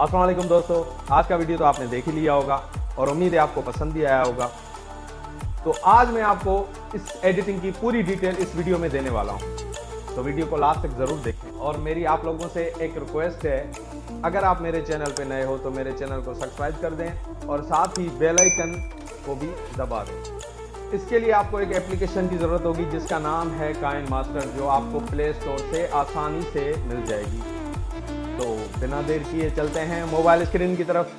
अस्सलाम वालेकुम दोस्तों, आज का वीडियो तो आपने देख ही लिया होगा और उम्मीद है आपको पसंद भी आया होगा। तो आज मैं आपको इस एडिटिंग की पूरी डिटेल इस वीडियो में देने वाला हूं, तो वीडियो को लास्ट तक ज़रूर देखें। और मेरी आप लोगों से एक रिक्वेस्ट है, अगर आप मेरे चैनल पे नए हो तो मेरे चैनल को सब्सक्राइब कर दें और साथ ही बेल आइकन को भी दबा दें। इसके लिए आपको एक एप्लीकेशन की ज़रूरत होगी जिसका नाम है काइनमास्टर, जो आपको प्ले स्टोर से आसानी से मिल जाएगी। तो बिना देर किए चलते हैं मोबाइल स्क्रीन की तरफ।